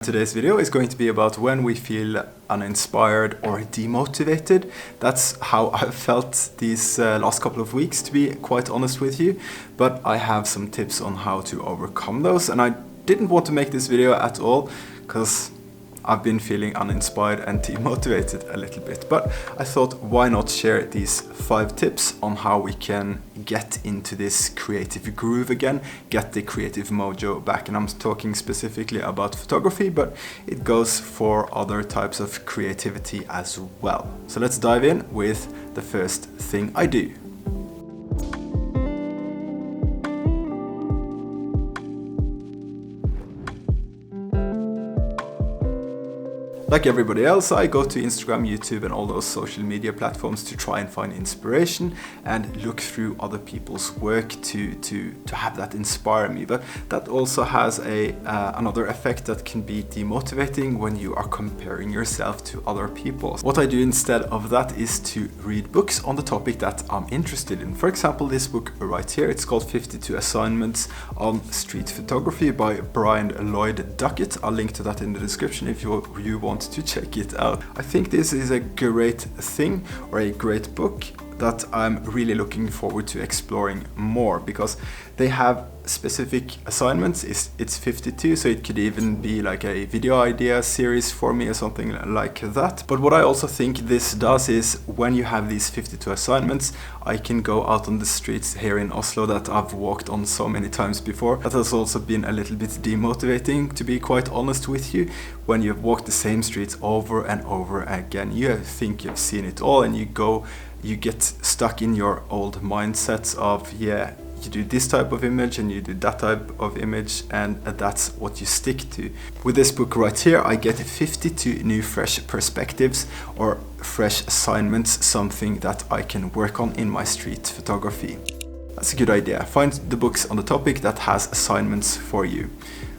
Today's video is going to be about when we feel uninspired or demotivated. That's how I've felt these last couple of weeks, to be quite honest with you. But I have some tips on how to overcome those. And I didn't want to make this video at all because I've been feeling uninspired and demotivated a little bit. But I thought, why not share these 5 tips on how we can get into this creative groove again, get the creative mojo back. And I'm talking specifically about photography, but it goes for other types of creativity as well. So let's dive in with the first thing I do. Like everybody else, I go to Instagram, YouTube and all those social media platforms to try and find inspiration and look through other people's work to have that inspire me. But that also has another effect that can be demotivating when you are comparing yourself to other people. What I do instead of that is to read books on the topic that I'm interested in. For example, this book right here, it's called 52 Assignments on Street Photography by Bryn Duckett. I'll link to that in the description if you want to check it out. I think this is a great thing or a great book that I'm really looking forward to exploring more, because they have specific assignments. It's 52, so it could even be like a video idea series for me or something like that. But what I also think this does is, when you have these 52 assignments, I can go out on the streets here in Oslo that I've walked on so many times before. That has also been a little bit demotivating, to be quite honest with you. When you've walked the same streets over and over again, you think you've seen it all, and you get stuck in your old mindsets of, yeah, you do this type of image and you do that type of image, and that's what you stick to. With this book right here, I get 52 new fresh perspectives or fresh assignments, something that I can work on in my street photography. That's a good idea. Find the books on the topic that has assignments for you.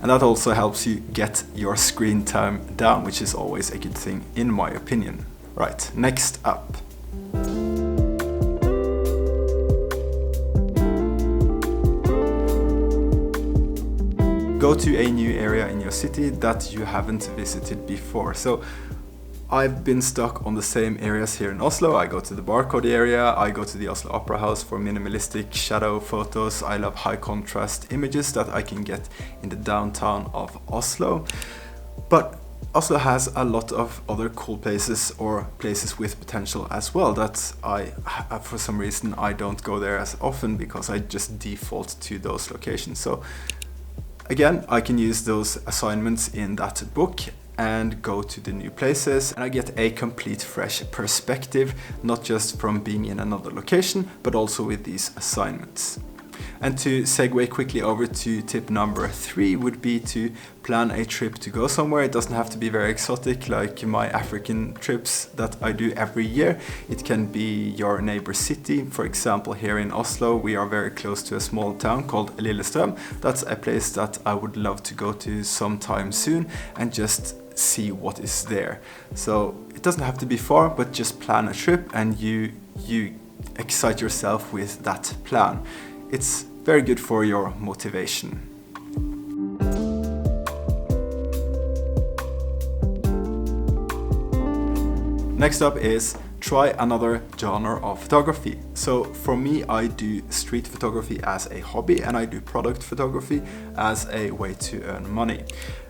And that also helps you get your screen time down, which is always a good thing in my opinion. Right, next up. Go to a new area in your city that you haven't visited before. So I've been stuck on the same areas here in Oslo. I go to the Barcode area, I go to the Oslo Opera House for minimalistic shadow photos. I love high contrast images that I can get in the downtown of Oslo. But Oslo has a lot of other cool places or places with potential as well that for some reason I don't go there as often, because I just default to those locations. So again, I can use those assignments in that book and go to the new places, and I get a complete fresh perspective, not just from being in another location, but also with these assignments. And to segue quickly over to tip number 3 would be to plan a trip to go somewhere. It doesn't have to be very exotic like my African trips that I do every year. It can be your neighbor city. For example, here in Oslo, we are very close to a small town called Lillestrøm. That's a place that I would love to go to sometime soon and just see what is there. So it doesn't have to be far, but just plan a trip and you excite yourself with that plan. It's very good for your motivation. Next up is try another genre of photography. So for me, I do street photography as a hobby, and I do product photography as a way to earn money.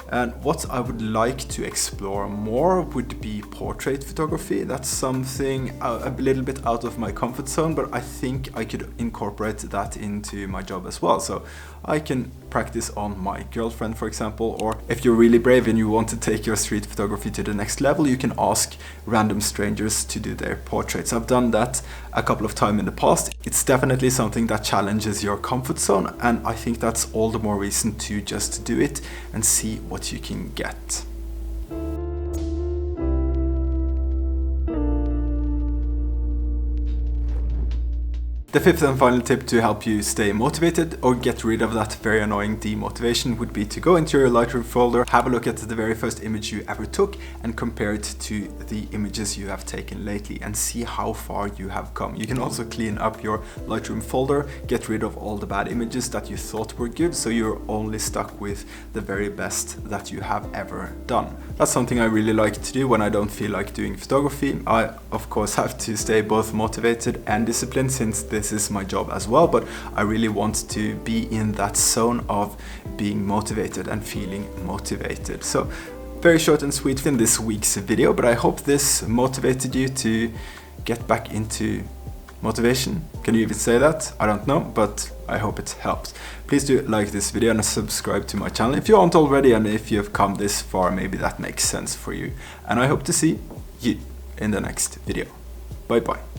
And what I would like to explore more would be portrait photography. That's something a little bit out of my comfort zone, but I think I could incorporate that into my job as well. So I can practice on my girlfriend, for example, or if you're really brave and you want to take your street photography to the next level, you can ask random strangers to do their portraits. I've done that a couple of times in the past. It's definitely something that challenges your comfort zone, and I think that's all the more reason to just do it and see what you can get. The fifth and final tip to help you stay motivated or get rid of that very annoying demotivation would be to go into your Lightroom folder, have a look at the very first image you ever took and compare it to the images you have taken lately and see how far you have come. You can also clean up your Lightroom folder, get rid of all the bad images that you thought were good, so you're only stuck with the very best that you have ever done. That's something I really like to do when I don't feel like doing photography. I of course have to stay both motivated and disciplined since this is my job as well, but I really want to be in that zone of being motivated and feeling motivated. So very short and sweet in this week's video, but I hope this motivated you to get back into motivation. Can you even say that? I don't know, but I hope it helps. Please do like this video and subscribe to my channel if you aren't already, and if you have come this far, maybe that makes sense for you. And I hope to see you in the next video. Bye bye.